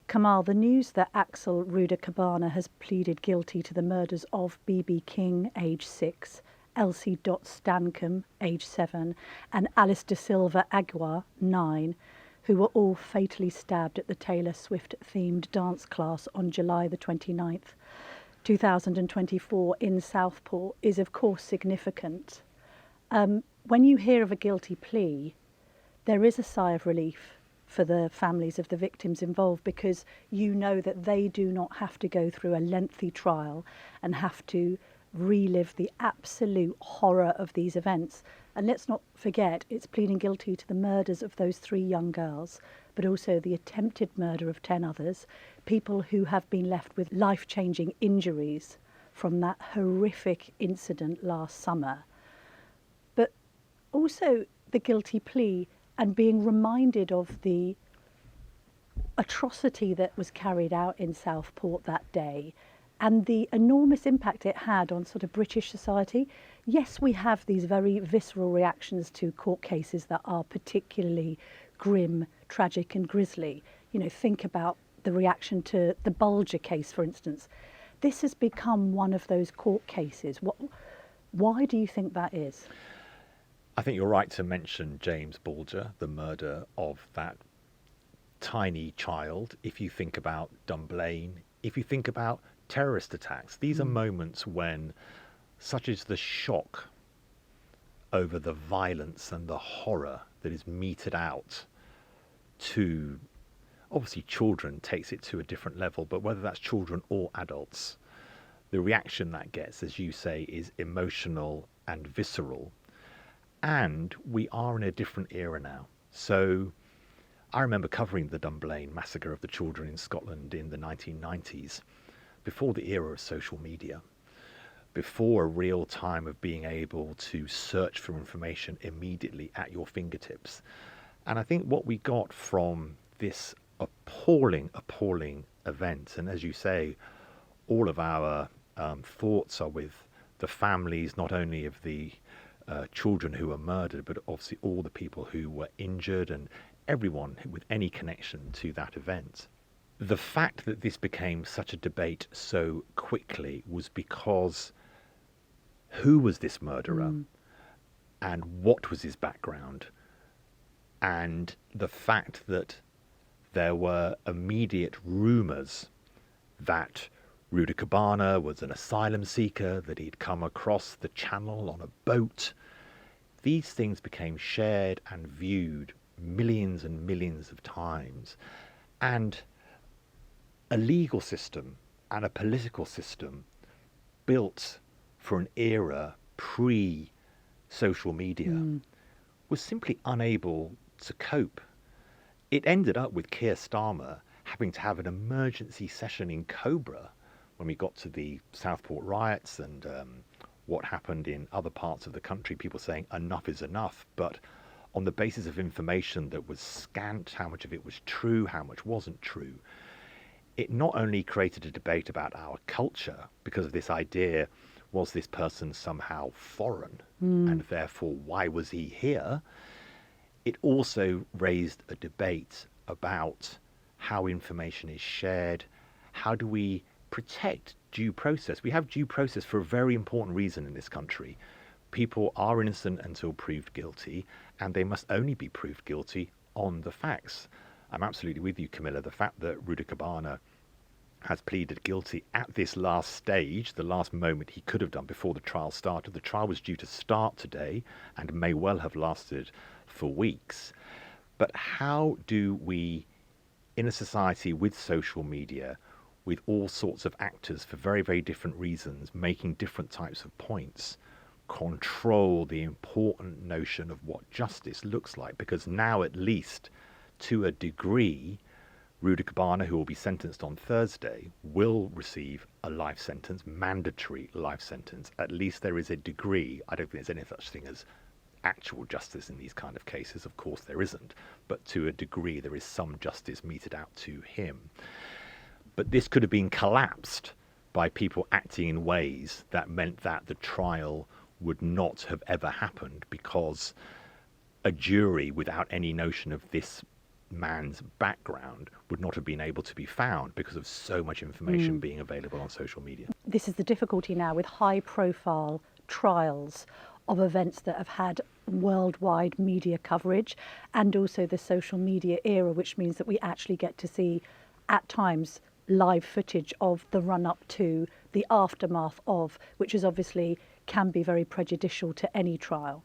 Kamal, the news that Axel Rudakubana has pleaded guilty to the murders of BB King, age 6, Elsie Dot Stancombe, age 7, and Alice De Silva Aguiar, 9, who were all fatally stabbed at the Taylor Swift-themed dance class on July the 29th, 2024 in Southport, is of course significant. When you hear of a guilty plea, there is a sigh of relief for the families of the victims involved, because you know that they do not have to go through a lengthy trial and have to relive the absolute horror of these events. And let's not forget, it's pleading guilty to the murders of those 3 young girls, but also the attempted murder of 10 others, people who have been left with life-changing injuries from that horrific incident last summer. But also the guilty plea and being reminded of the atrocity that was carried out in Southport that day and the enormous impact it had on sort of British society. Yes, we have these very visceral reactions to court cases that are particularly grim, tragic and grisly. You know, think about the reaction to the Bulger case, for instance. This has become one of those court cases. Why do you think that is? I think you're right to mention James Bulger, the murder of that tiny child. If you think about Dunblane, if you think about terrorist attacks, these are moments when such is the shock over the violence and the horror that is meted out to, obviously children takes it to a different level, but whether that's children or adults, the reaction that gets, as you say, is emotional and visceral. And we are in a different era now. So I remember covering the Dunblane massacre of the children in Scotland in the 1990s, before the era of social media, before a real time of being able to search for information immediately at your fingertips. And I think what we got from this appalling event, and as you say, all of our thoughts are with the families, not only of the children who were murdered, but obviously all the people who were injured and everyone with any connection to that event. The fact that this became such a debate so quickly was because who was this murderer and what was his background? And the fact that there were immediate rumours that Rudakabana was an asylum seeker, that he'd come across the channel on a boat. These things became shared and viewed millions and millions of times. And a legal system and a political system built for an era pre-social media was simply unable to cope. It ended up with Keir Starmer having to have an emergency session in Cobra when we got to the Southport riots and what happened in other parts of the country, people saying enough is enough. But on the basis of information that was scant, how much of it was true, how much wasn't true, it not only created a debate about our culture because of this idea, was this person somehow foreign and therefore why was he here? It also raised a debate about how information is shared. How do we protect due process? We have due process for a very important reason in this country. People are innocent until proved guilty, and they must only be proved guilty on the facts. I'm absolutely with you, Camilla. The fact that Rudakabana has pleaded guilty at this last stage, the last moment he could have done before the trial started. The trial was due to start today and may well have lasted for weeks. But how do we, in a society with social media, with all sorts of actors for very, very different reasons, making different types of points, control the important notion of what justice looks like? Because now, at least to a degree, Rudakabana, who will be sentenced on Thursday, will receive a life sentence, mandatory life sentence. At least there is a degree. I don't think there's any such thing as actual justice in these kind of cases. Of course there isn't. But to a degree there is some justice meted out to him. But this could have been collapsed by people acting in ways that meant that the trial would not have ever happened, because a jury without any notion of this man's background would not have been able to be found because of so much information being available on social media. This is the difficulty now with high-profile trials of events that have had worldwide media coverage, and also the social media era, which means that we actually get to see, at times, live footage of the run-up to, the aftermath of, which is obviously can be very prejudicial to any trial.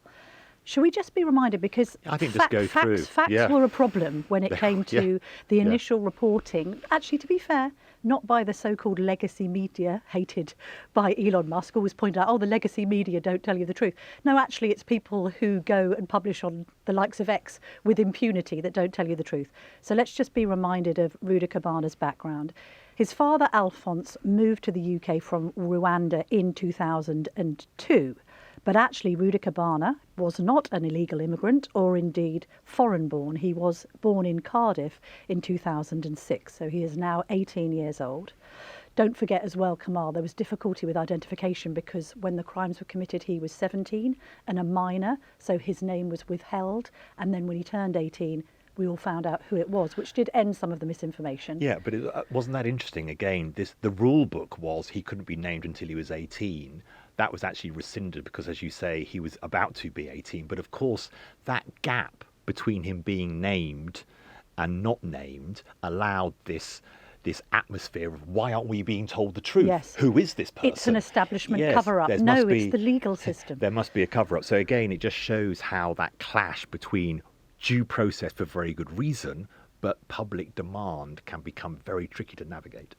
Should we just be reminded, because I think just go through. Facts Yeah. were a problem when it came to Yeah. the initial reporting, actually, to be fair, not by the so-called legacy media, hated by Elon Musk, always point out, oh, the legacy media don't tell you the truth. No, actually, it's people who go and publish on the likes of X with impunity that don't tell you the truth. So let's just be reminded of Rudakubana's background. His father, Alphonse, moved to the UK from Rwanda in 2002. But actually, Rudakabana was not an illegal immigrant or indeed foreign-born. He was born in Cardiff in 2006, so he is now 18 years old. Don't forget as well, Kamal, there was difficulty with identification because when the crimes were committed, he was 17 and a minor, so his name was withheld. And then when he turned 18, we all found out who it was, which did end some of the misinformation. Yeah, but wasn't that interesting? Again, the rule book was he couldn't be named until he was 18. That was actually rescinded because, as you say, he was about to be 18. But of course, that gap between him being named and not named allowed this atmosphere of why aren't we being told the truth? Yes. Who is this person? It's an establishment Yes, cover-up. there No, must be- it's the legal system. There must be a cover-up. So again, it just shows how that clash between due process for very good reason, but public demand can become very tricky to navigate.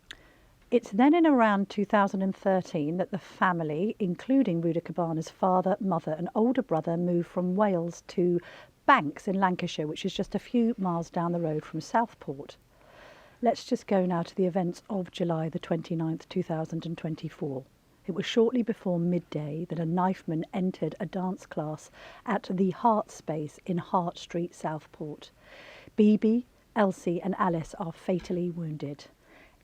It's then in around 2013 that the family, including Rudakubana's father, mother and older brother, moved from Wales to Banks in Lancashire, which is just a few miles down the road from Southport. Let's just go now to the events of July the 29th, 2024. It was shortly before midday that a knifeman entered a dance class at the Hart Space in Hart Street, Southport. Bibi, Elsie and Alice are fatally wounded.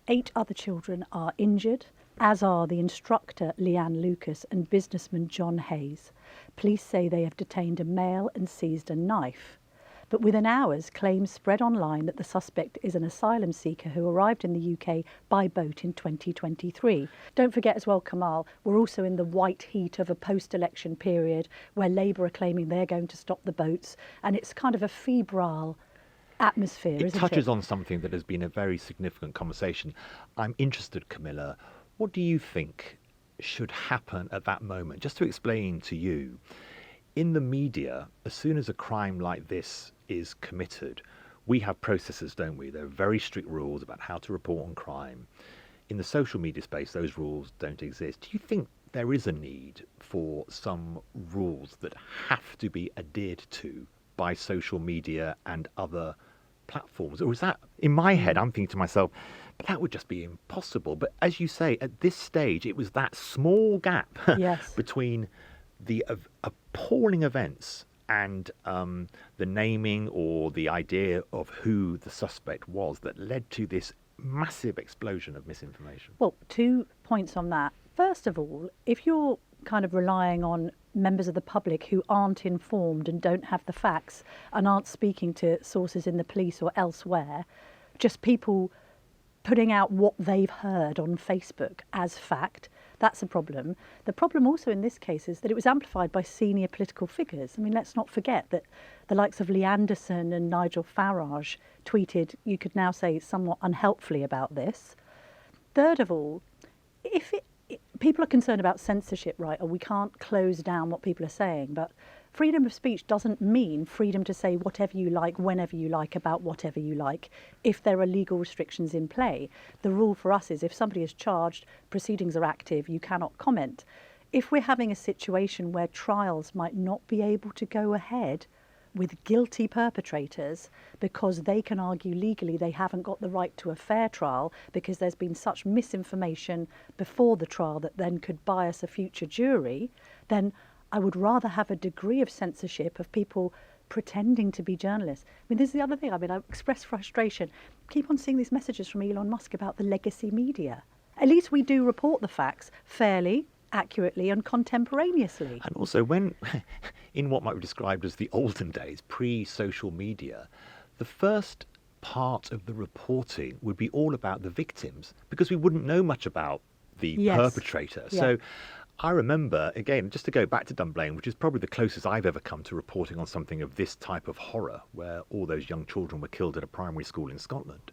8 other children are injured, as are the instructor Leanne Lucas and businessman John Hayes. Police say they have detained a male and seized a knife. But within hours, claims spread online that the suspect is an asylum seeker who arrived in the UK by boat in 2023. Don't forget as well, Kamal, we're also in the white heat of a post-election period where Labour are claiming they're going to stop the boats, and it's kind of a febrile atmosphere, It isn't touches it? on something that has been a very significant conversation. I'm interested, Camilla, what do you think should happen at that moment? Just to explain to you, in the media, as soon as a crime like this is committed, we have processes, don't we? There are very strict rules about how to report on crime. In the social media space, those rules don't exist. Do you think there is a need for some rules that have to be adhered to by social media and other platforms? Or is that, in my head, I'm thinking to myself, but that would just be impossible. But as you say, at this stage, it was that small gap Yes. between the appalling events and the naming or the idea of who the suspect was that led to this massive explosion of misinformation. Well, 2 points on that. First of all, if you're kind of relying on members of the public who aren't informed and don't have the facts and aren't speaking to sources in the police or elsewhere, just people putting out what they've heard on Facebook as fact, that's a problem. The problem also in this case is that it was amplified by senior political figures. I mean, let's not forget that the likes of Lee Anderson and Nigel Farage tweeted, you could now say somewhat unhelpfully about this. Third of all, if people are concerned about censorship, right, or we can't close down what people are saying, but freedom of speech doesn't mean freedom to say whatever you like, whenever you like, about whatever you like, if there are legal restrictions in play. The rule for us is if somebody is charged, proceedings are active, you cannot comment. If we're having a situation where trials might not be able to go ahead with guilty perpetrators because they can argue legally they haven't got the right to a fair trial because there's been such misinformation before the trial that then could bias a future jury, then I would rather have a degree of censorship of people pretending to be journalists. I mean, this is the other thing. I mean, I express frustration. Keep on seeing these messages from Elon Musk about the legacy media. At least we do report the facts fairly, accurately and contemporaneously. And also when, in what might be described as the olden days, pre-social media, the first part of the reporting would be all about the victims, because we wouldn't know much about the Yes. perpetrator. Yeah. So I remember, again, just to go back to Dunblane, which is probably the closest I've ever come to reporting on something of this type of horror, where all those young children were killed at a primary school in Scotland.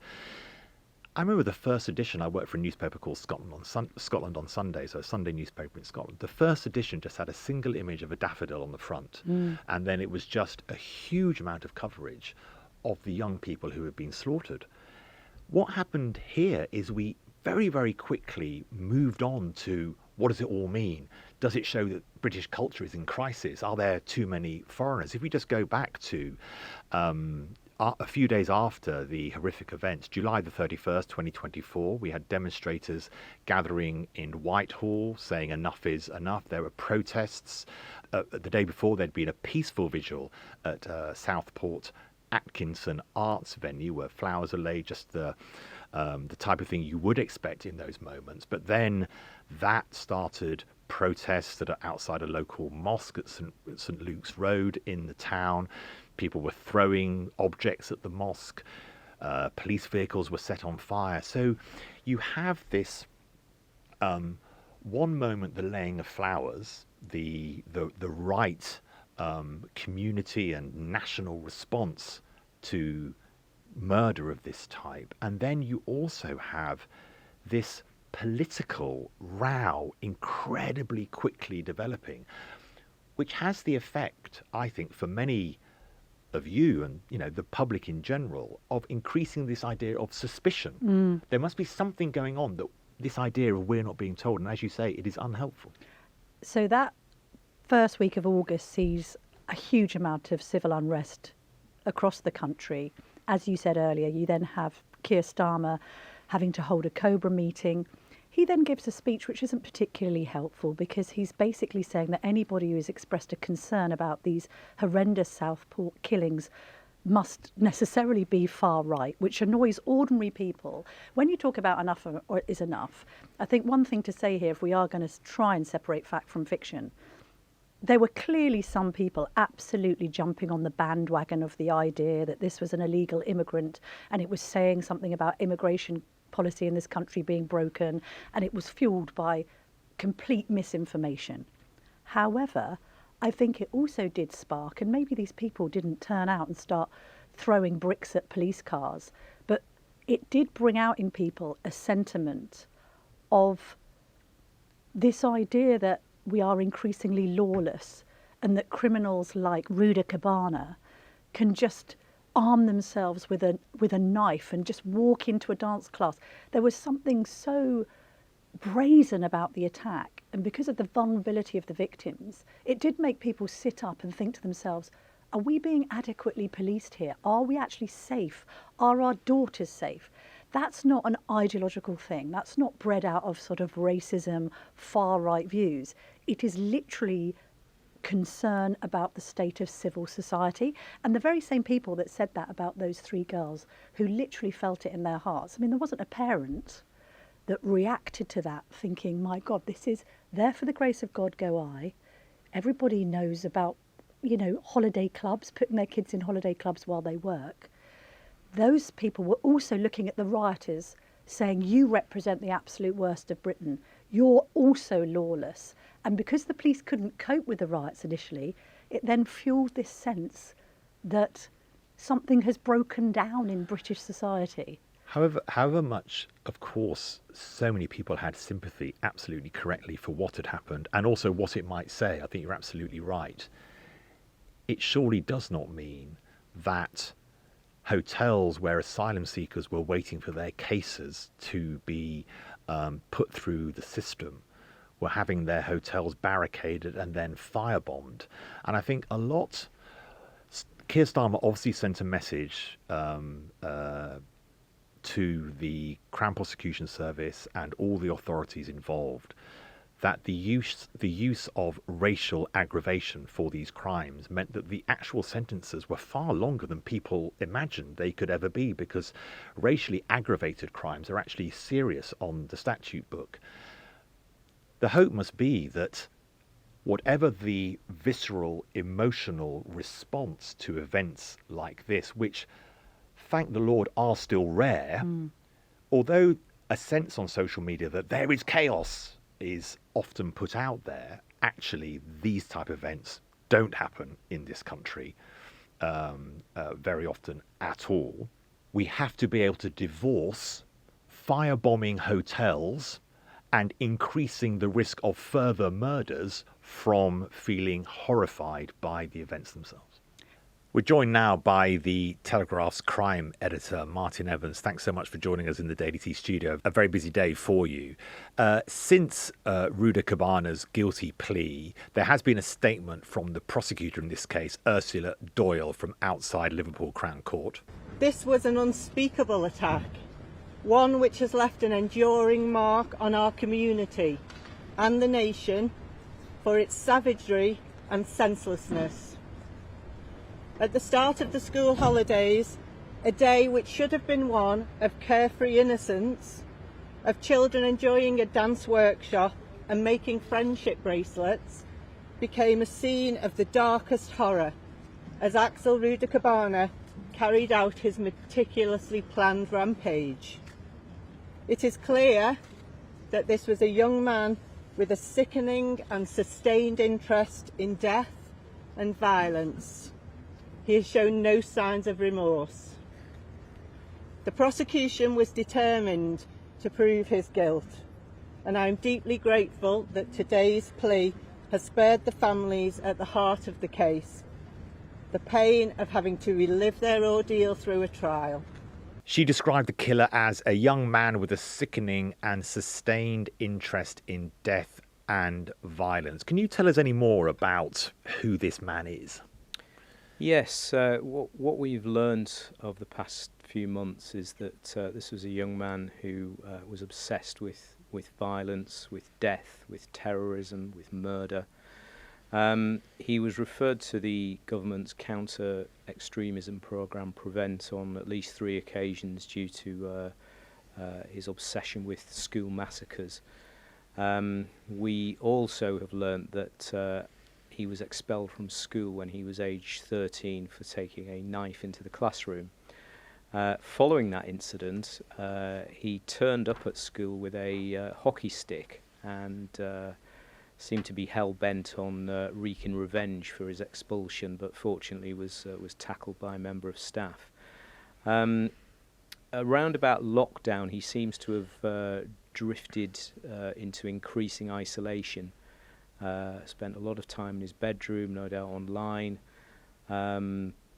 I remember the first edition. I worked for a newspaper called Scotland on Sunday, so a Sunday newspaper in Scotland. The first edition just had a single image of a daffodil on the front, and then it was just a huge amount of coverage of the young people who had been slaughtered. What happened here is we very, very quickly moved on to, what does it all mean? Does it show that British culture is in crisis? Are there too many foreigners? If we just go back to a few days after the horrific events, July the 31st, 2024, we had demonstrators gathering in Whitehall saying enough is enough. There were protests. The day before, there'd been a peaceful vigil at Southport Atkinson Arts venue where flowers are laid, just the type of thing you would expect in those moments. But then that started protests that are outside a local mosque at St Luke's Road in the town. People were throwing objects at the mosque. Police vehicles were set on fire. So you have this one moment, the laying of flowers, the right community and national response to murder of this type. And then you also have this political row incredibly quickly developing, which has the effect, I think, for many of you and the public in general, of increasing this idea of suspicion. There must be something going on, that this idea of we're not being told, and as you say, it is unhelpful. So that first week of August sees a huge amount of civil unrest across the country. As you said earlier, you then have Keir Starmer having to hold a Cobra meeting. He then gives a speech which isn't particularly helpful, because he's basically saying that anybody who has expressed a concern about these horrendous Southport killings must necessarily be far right, which annoys ordinary people. When you talk about enough or is enough, I think one thing to say here, if we are going to try and separate fact from fiction, there were clearly some people absolutely jumping on the bandwagon of the idea that this was an illegal immigrant and it was saying something about immigration policy in this country being broken, and it was fueled by complete misinformation. However, I think it also did spark, and maybe these people didn't turn out and start throwing bricks at police cars, but it did bring out in people a sentiment of this idea that we are increasingly lawless and that criminals like Rudakubana can just arm themselves with a knife and just walk into a dance class. There was something so brazen about the attack, and because of the vulnerability of the victims, it did make people sit up and think to themselves, are we being adequately policed here? Are we actually safe? Are our daughters safe? That's not an ideological thing. That's not bred out of sort of racism, far-right views. It is literally concern about the state of civil society. And the very same people that said that about those three girls, who literally felt it in their hearts. I mean, there wasn't a parent that reacted to that thinking, my God, this is there for the grace of God go I. Everybody knows about, holiday clubs, putting their kids in holiday clubs while they work. Those people were also looking at the rioters saying, you represent the absolute worst of Britain. You're also lawless. And because the police couldn't cope with the riots initially, it then fueled this sense that something has broken down in British society. However much, of course, so many people had sympathy, absolutely correctly, for what had happened and also what it might say, I think you're absolutely right. It surely does not mean that hotels where asylum seekers were waiting for their cases to be put through the system were having their hotels barricaded and then firebombed. And I think Keir Starmer obviously sent a message to the Crown Prosecution Service and all the authorities involved that the use of racial aggravation for these crimes meant that the actual sentences were far longer than people imagined they could ever be, because racially aggravated crimes are actually serious on the statute book. The hope must be that whatever the visceral, emotional response to events like this, which thank the Lord, are still rare, although a sense on social media that there is chaos is often put out there, actually these type of events don't happen in this country very often at all. We have to be able to divorce firebombing hotels and increasing the risk of further murders from feeling horrified by the events themselves. We're joined now by the Telegraph's crime editor, Martin Evans. Thanks so much for joining us in the Daily Tea studio. A very busy day for you. Since Rudakabana's guilty plea, there has been a statement from the prosecutor in this case, Ursula Doyle, from outside Liverpool Crown Court. This was an unspeakable attack, one which has left an enduring mark on our community and the nation for its savagery and senselessness. At the start of the school holidays, a day which should have been one of carefree innocence, of children enjoying a dance workshop and making friendship bracelets, became a scene of the darkest horror as Axel Rudakabana carried out his meticulously planned rampage. It is clear that this was a young man with a sickening and sustained interest in death and violence. He has shown no signs of remorse. The prosecution was determined to prove his guilt, and I am deeply grateful that today's plea has spared the families at the heart of the case the pain of having to relive their ordeal through a trial. She described the killer as a young man with a sickening and sustained interest in death and violence. Can you tell us any more about who this man is? Yes, what we've learned of the past few months is that this was a young man who was obsessed with violence, with death, with terrorism, with murder. He was referred to the government's counter-extremism programme Prevent on at least 3 occasions due to his obsession with school massacres. We also have learnt that he was expelled from school when he was aged 13 for taking a knife into the classroom. Following that incident, he turned up at school with a hockey stick and seemed to be hell-bent on wreaking revenge for his expulsion, but fortunately was tackled by a member of staff. Around about lockdown, he seems to have drifted into increasing isolation. Spent a lot of time in his bedroom, no doubt online.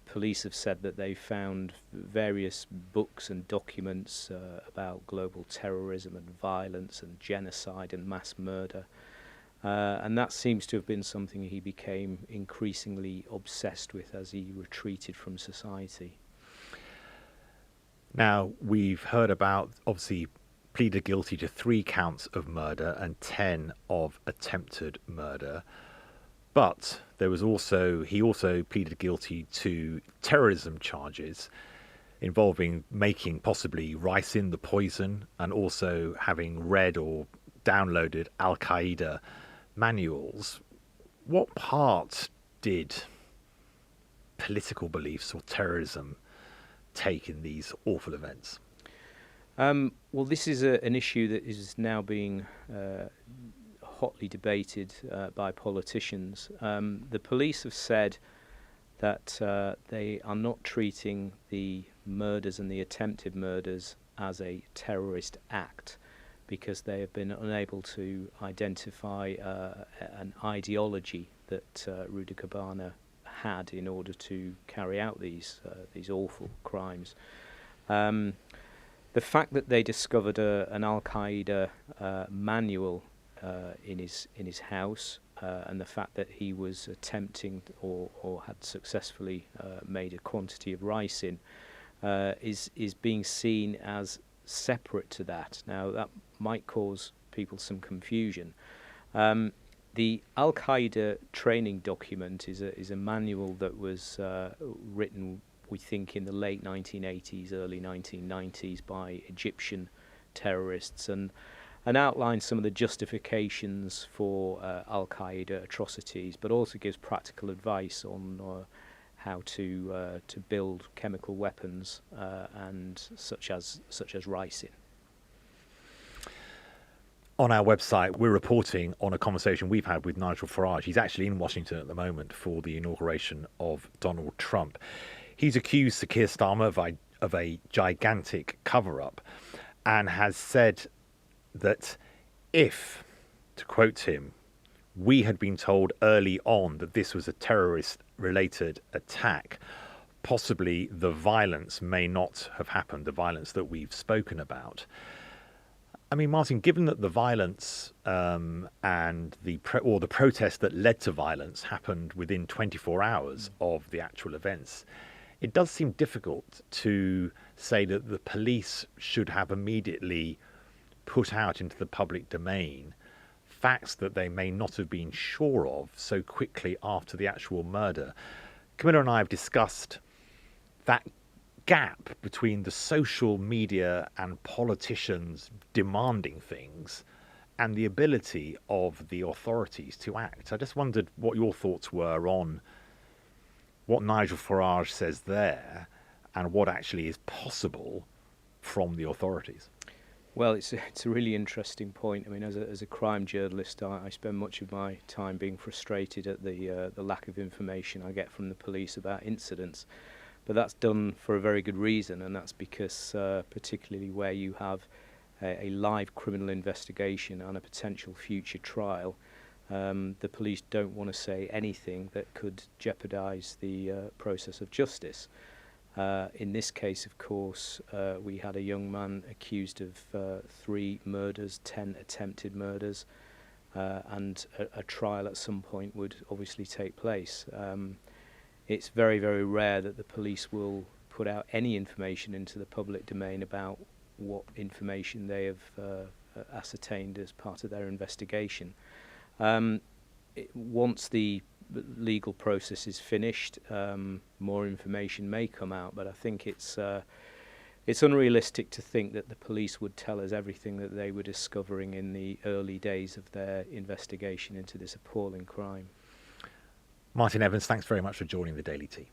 Police have said that they found various books and documents about global terrorism and violence and genocide and mass murder. And that seems to have been something he became increasingly obsessed with as he retreated from society. Now, we've heard about, obviously, pleaded guilty to 3 counts of murder and 10 of attempted murder. But he also pleaded guilty to terrorism charges involving making possibly ricin the poison and also having read or downloaded Al-Qaeda manuals. What part did political beliefs or terrorism take in these awful events? Well, this is an issue that is now being hotly debated by politicians. The police have said that they are not treating the murders and the attempted murders as a terrorist act because they have been unable to identify an ideology that Rudakabana had in order to carry out these awful crimes. The fact that they discovered an Al-Qaeda manual in his house, and the fact that he was attempting or had successfully made a quantity of ricin is being seen as separate to that. Now, that might cause people some confusion. The Al-Qaeda training document is a manual that was written, we think, in the late 1980s, early 1990s by Egyptian terrorists and outlines some of the justifications for Al-Qaeda atrocities, but also gives practical advice on how to build chemical weapons and such as ricin. On our website, we're reporting on a conversation we've had with Nigel Farage. He's actually in Washington at the moment for the inauguration of Donald Trump. He's accused Sir Keir Starmer of a gigantic cover-up and has said that if, to quote him, we had been told early on that this was a terrorist-related attack, possibly the violence may not have happened, the violence that we've spoken about. I mean, Martin, given that the violence and the protest that led to violence happened within 24 hours of the actual events, it does seem difficult to say that the police should have immediately put out into the public domain facts that they may not have been sure of so quickly after the actual murder. Camilla and I have discussed that gap between the social media and politicians demanding things and the ability of the authorities to act. I just wondered what your thoughts were on what Nigel Farage says there and what actually is possible from the authorities. Well, it's a really interesting point. I mean, as a crime journalist, I spend much of my time being frustrated at the lack of information I get from the police about incidents. But that's done for a very good reason, and that's because particularly where you have a live criminal investigation and a potential future trial, the police don't want to say anything that could jeopardise the process of justice. In this case, of course, we had a young man accused of 3 murders, 10 attempted murders, and a trial at some point would obviously take place. It's very, very rare that the police will put out any information into the public domain about what information they have ascertained as part of their investigation. Once the legal process is finished, more information may come out, but I think it's unrealistic to think that the police would tell us everything that they were discovering in the early days of their investigation into this appalling crime. Martin Evans, thanks very much for joining the Daily Tea.